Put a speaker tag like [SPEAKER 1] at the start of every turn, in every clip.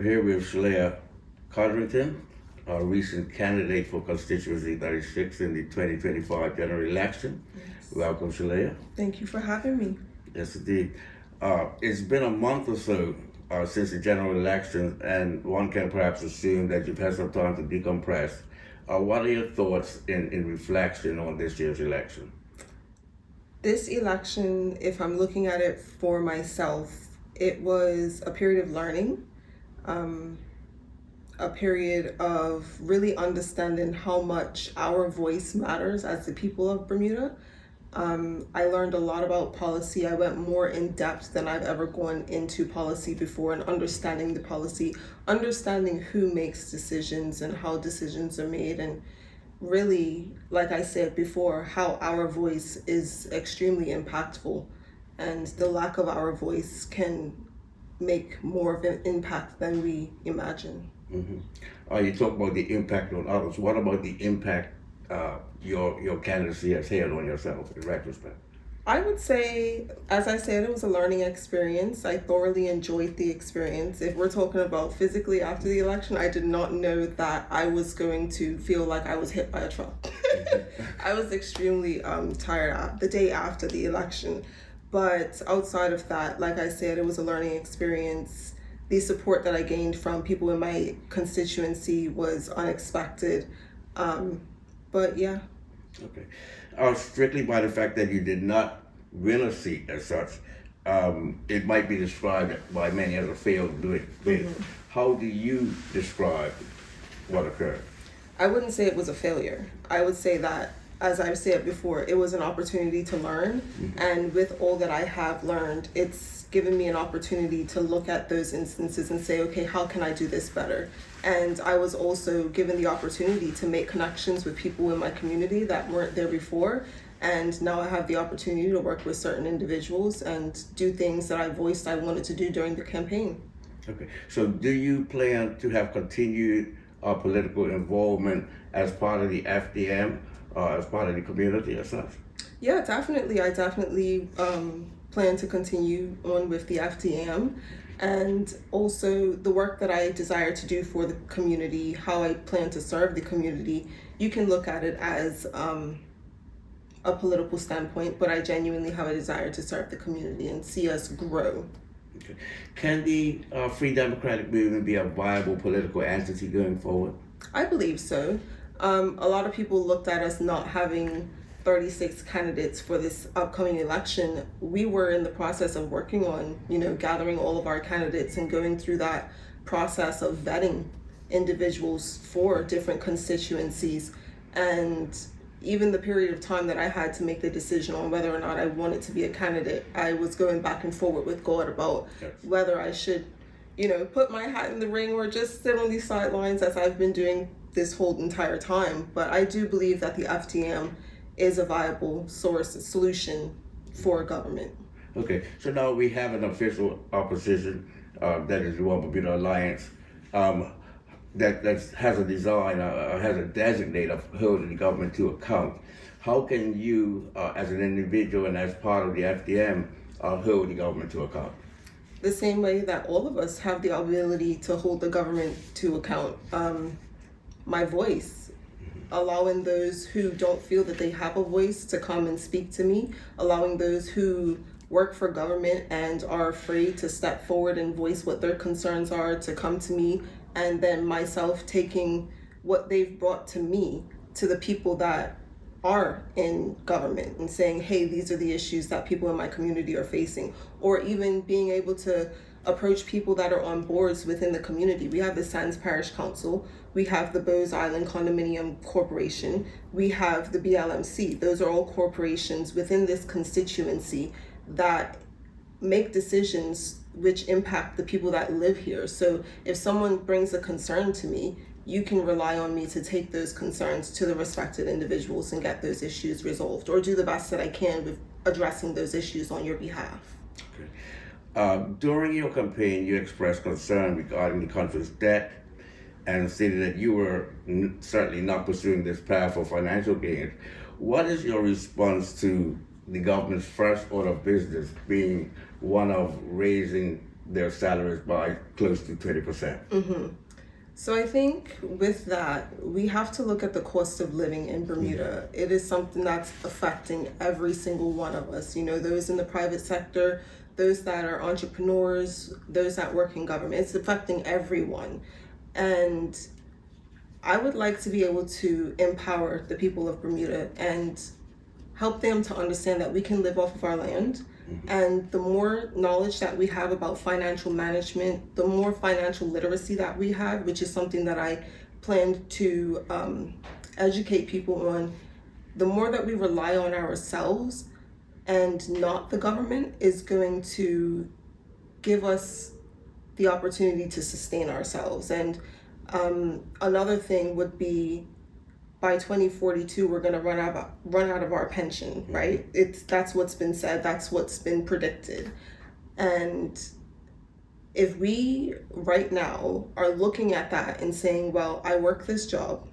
[SPEAKER 1] We're here with Shalleya Codrington, a recent candidate for constituency 36 in the 2025 general election.
[SPEAKER 2] Yes.
[SPEAKER 1] Welcome, Shalleya.
[SPEAKER 2] Thank you for having me.
[SPEAKER 1] Yes, indeed. It's been a month or so since the general election, and one can perhaps assume that you've had some time to decompress. What are your thoughts in reflection on this year's election?
[SPEAKER 2] This election, if I'm looking at it for myself, it was a period of learning, a period of really understanding how much our voice matters as the people of Bermuda. I learned a lot about policy. I went more in depth than I've ever gone into policy before, and understanding the policy, understanding who makes decisions and how decisions are made, and really, like I said before, how our voice is extremely impactful, and the lack of our voice can make more of an impact than we imagine.
[SPEAKER 1] Mm-hmm. You talk about the impact on others. What about the impact your candidacy has had on yourself in retrospect?
[SPEAKER 2] I would say, as I said, it was a learning experience. I thoroughly enjoyed the experience. If we're talking about physically after the election, I did not know that I was going to feel like I was hit by a truck. I was extremely tired the day after the election. But outside of that, like I said, it was a learning experience. The support that I gained from people in my constituency was unexpected. But yeah.
[SPEAKER 1] Okay. Strictly by the fact that you did not win a seat as such, it might be described by many as a failed bid. Mm-hmm. How do you describe what occurred?
[SPEAKER 2] I wouldn't say it was a failure. I would say that, as I've said before, it was an opportunity to learn. Mm-hmm. And with all that I have learned, it's given me an opportunity to look at those instances and say, okay, how can I do this better? And I was also given the opportunity to make connections with people in my community that weren't there before. And now I have the opportunity to work with certain individuals and do things that I voiced I wanted to do during the campaign.
[SPEAKER 1] Okay, so do you plan to have continued political involvement as part of the FDM, as part of the community as such?
[SPEAKER 2] Yeah, definitely. I definitely plan to continue on with the FDM, and also the work that I desire to do for the community, how I plan to serve the community. You can look at it as a political standpoint, but I genuinely have a desire to serve the community and see us grow.
[SPEAKER 1] Okay. Can the Free Democratic Movement be a viable political entity going forward?
[SPEAKER 2] I believe so. A lot of people looked at us not having 36 candidates for this upcoming election. We were in the process of working on, gathering all of our candidates and going through that process of vetting individuals for different constituencies. And even the period of time that I had to make the decision on whether or not I wanted to be a candidate, I was going back and forward with God about whether I should, put my hat in the ring or just sit on these sidelines as I've been doing this whole entire time. But I do believe that the FDM is a viable solution for government.
[SPEAKER 1] Okay, so now we have an official opposition, that is the One Bermuda Alliance, that has a design, has a designate of holding the government to account. How can you, as an individual and as part of the FDM, hold the government to account?
[SPEAKER 2] The same way that all of us have the ability to hold the government to account. My voice, allowing those who don't feel that they have a voice to come and speak to me, allowing those who work for government and are afraid to step forward and voice what their concerns are to come to me, and then myself taking what they've brought to me to the people that are in government and saying, hey, these are the issues that people in my community are facing, or even being able to approach people that are on boards within the community. We have the Sands Parish Council, we have the Bose Island Condominium Corporation, we have the BLMC. Those are all corporations within this constituency that make decisions which impact the people that live here. So if someone brings a concern to me, you can rely on me to take those concerns to the respected individuals and get those issues resolved, or do the best that I can with addressing those issues on your behalf.
[SPEAKER 1] Okay. During your campaign, you expressed concern regarding the country's debt and stated that you were certainly not pursuing this path for financial gains. What is your response to the government's first order of business being one of raising their salaries by close to 20%.
[SPEAKER 2] So I think with that, we have to look at the cost of living in Bermuda. It is something that's affecting every single one of us. You know, those in the private sector, those that are entrepreneurs, those that work in government. It's affecting everyone. And I would like to be able to empower the people of Bermuda and help them to understand that we can live off of our land. And the more knowledge that we have about financial management, the more financial literacy that we have, which is something that I plan to educate people on, the more that we rely on ourselves and not the government is going to give us the opportunity to sustain ourselves. And another thing would be, by 2042, we're going to run out of our pension, right? That's what's been said, that's what's been predicted. And if we right now are looking at that and saying, well, I work this job,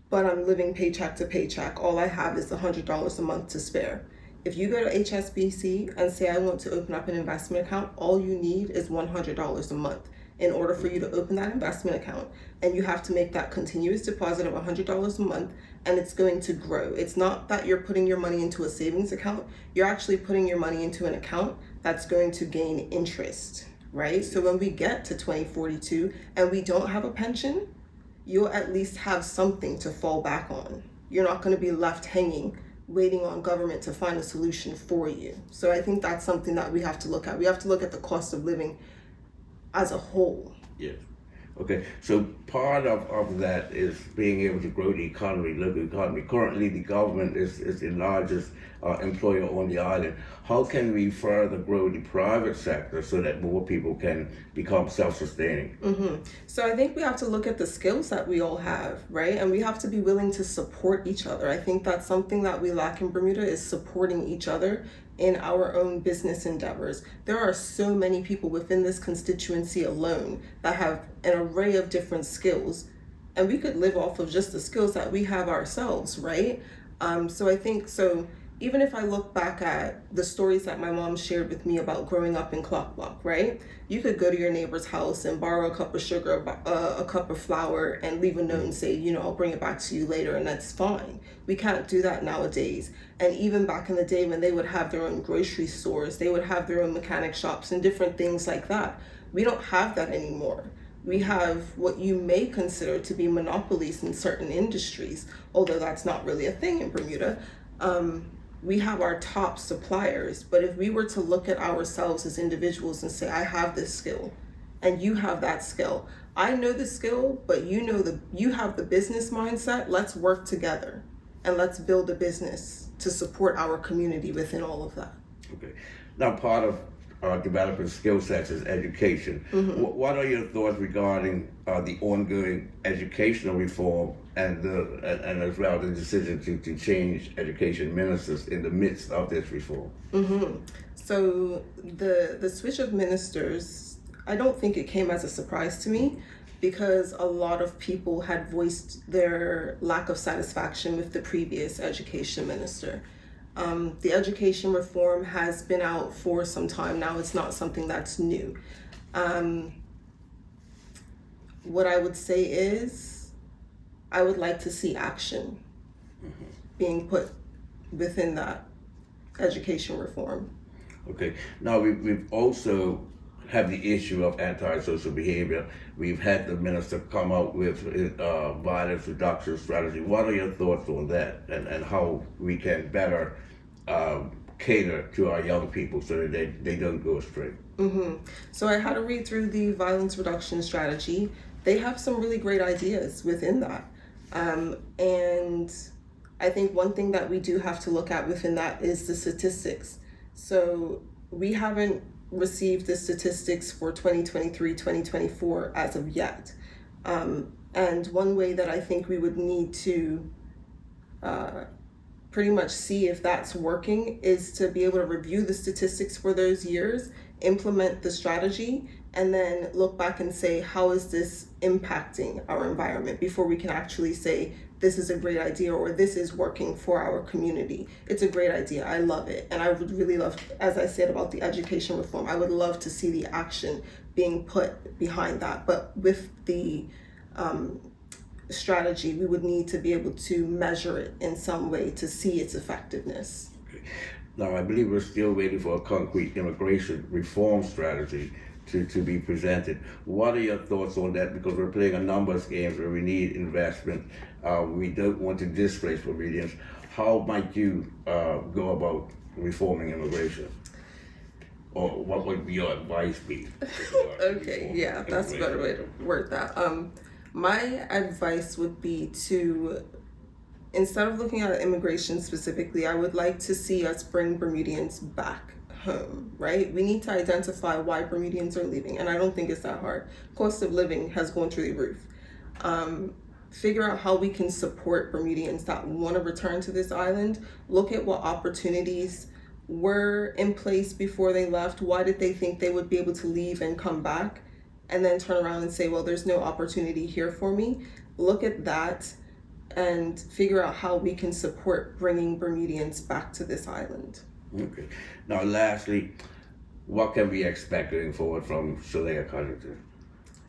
[SPEAKER 2] but I'm living paycheck to paycheck, all I have is $100 a month to spare. If you go to HSBC and say, I want to open up an investment account, all you need is $100 a month in order for you to open that investment account. And you have to make that continuous deposit of $100 a month, and it's going to grow. It's not that you're putting your money into a savings account, you're actually putting your money into an account that's going to gain interest, right? So when we get to 2042 and we don't have a pension, you'll at least have something to fall back on. You're not going to be left hanging, waiting on government to find a solution for you. So I think that's something that we have to look at. We have to look at the cost of living as a whole.
[SPEAKER 1] Yes. Okay, so part of that is being able to grow the economy, local economy. Currently, the government is the largest employer on the island. How can we further grow the private sector so that more people can become self-sustaining?
[SPEAKER 2] So I think we have to look at the skills that we all have, right? And we have to be willing to support each other. I think that's something that we lack in Bermuda, is supporting each other in our own business endeavors. There are so many people within this constituency alone that have an array of different skills, and we could live off of just the skills that we have ourselves, right? So I think, so even if I look back at the stories that my mom shared with me about growing up in Clock Block, right? You could go to your neighbor's house and borrow a cup of sugar, a cup of flour, and leave a note and say, you know, I'll bring it back to you later, and that's fine. We can't do that nowadays. And even back in the day when they would have their own grocery stores, they would have their own mechanic shops and different things like that. We don't have that anymore. We have what you may consider to be monopolies in certain industries, although that's not really a thing in Bermuda. We have our top suppliers, but if we were to look at ourselves as individuals and say, I have this skill and you have that skill. I know the skill, but you have the business mindset. Let's work together and let's build a business to support our community within all of that.
[SPEAKER 1] Okay. Now, part of developing skill sets is education. What are your thoughts regarding the ongoing educational reform and as well the decision to change education ministers in the midst of this reform?
[SPEAKER 2] So the switch of ministers, I don't think it came as a surprise to me, because a lot of people had voiced their lack of satisfaction with the previous education minister. The education reform has been out for some time now. It's not something that's new. What I would say is, I would like to see action being put within that education reform.
[SPEAKER 1] Okay. Now we've also have the issue of antisocial behavior. We've had the minister come out with violence reduction strategy. What are your thoughts on that, and how we can better cater to our young people so that they don't go astray?
[SPEAKER 2] So I had to read through the violence reduction strategy. They have some really great ideas within that. And I think one thing that we do have to look at within that is the statistics. So we haven't received the statistics for 2023, 2024 as of yet. And one way that I think we would need to pretty much see if that's working is to be able to review the statistics for those years, implement the strategy, and then look back and say, how is this impacting our environment before we can actually say, this is a great idea or this is working for our community. It's a great idea. I love it. And I would really love, as I said about the education reform, I would love to see the action being put behind that. But with the strategy, we would need to be able to measure it in some way to see its effectiveness.
[SPEAKER 1] Okay. Now, I believe we're still waiting for a concrete immigration reform strategy to be presented. What are your thoughts on that? Because we're playing a numbers game where we need investment. We don't want to displace Bermudians. How might you go about reforming immigration? Or what would your advice be?
[SPEAKER 2] Okay, yeah, that's a better way to word that. My advice would be to, instead of looking at immigration specifically, I would like to see us bring Bermudians back home, right? We need to identify why Bermudians are leaving, and I don't think it's that hard. Cost of living has gone through the roof. Figure out how we can support Bermudians that want to return to this island. Look at what opportunities were in place before they left. Why did they think they would be able to leave and come back? And then turn around and say, well, there's no opportunity here for me. Look at that and figure out how we can support bringing Bermudians back to this island.
[SPEAKER 1] Okay. Now, lastly, what can we expect going forward from Shalleya Codrington?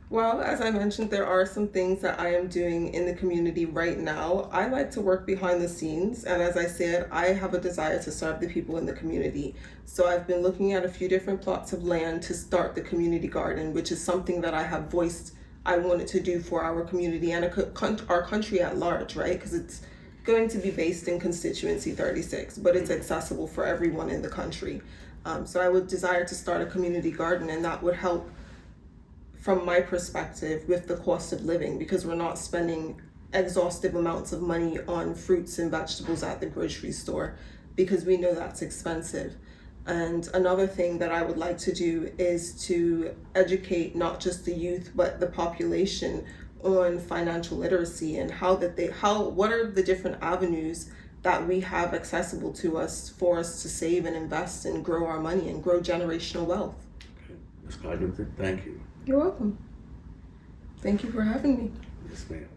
[SPEAKER 2] Well, as I mentioned, there are some things that I am doing in the community right now. I like to work behind the scenes, and as I said, I have a desire to serve the people in the community. So I've been looking at a few different plots of land to start the community garden, which is something that I have voiced I wanted to do for our community and our country at large, right? Because it's going to be based in constituency 36, but it's accessible for everyone in the country. So I would desire to start a community garden, and that would help from my perspective with the cost of living, because we're not spending exhaustive amounts of money on fruits and vegetables at the grocery store, because we know that's expensive. And another thing that I would like to do is to educate not just the youth but the population on financial literacy and what are the different avenues that we have accessible to us for us to save and invest and grow our money and grow generational wealth.
[SPEAKER 1] Okay. Ms. Codrington, thank you.
[SPEAKER 2] You're welcome. Thank you for having me.
[SPEAKER 1] Yes, ma'am.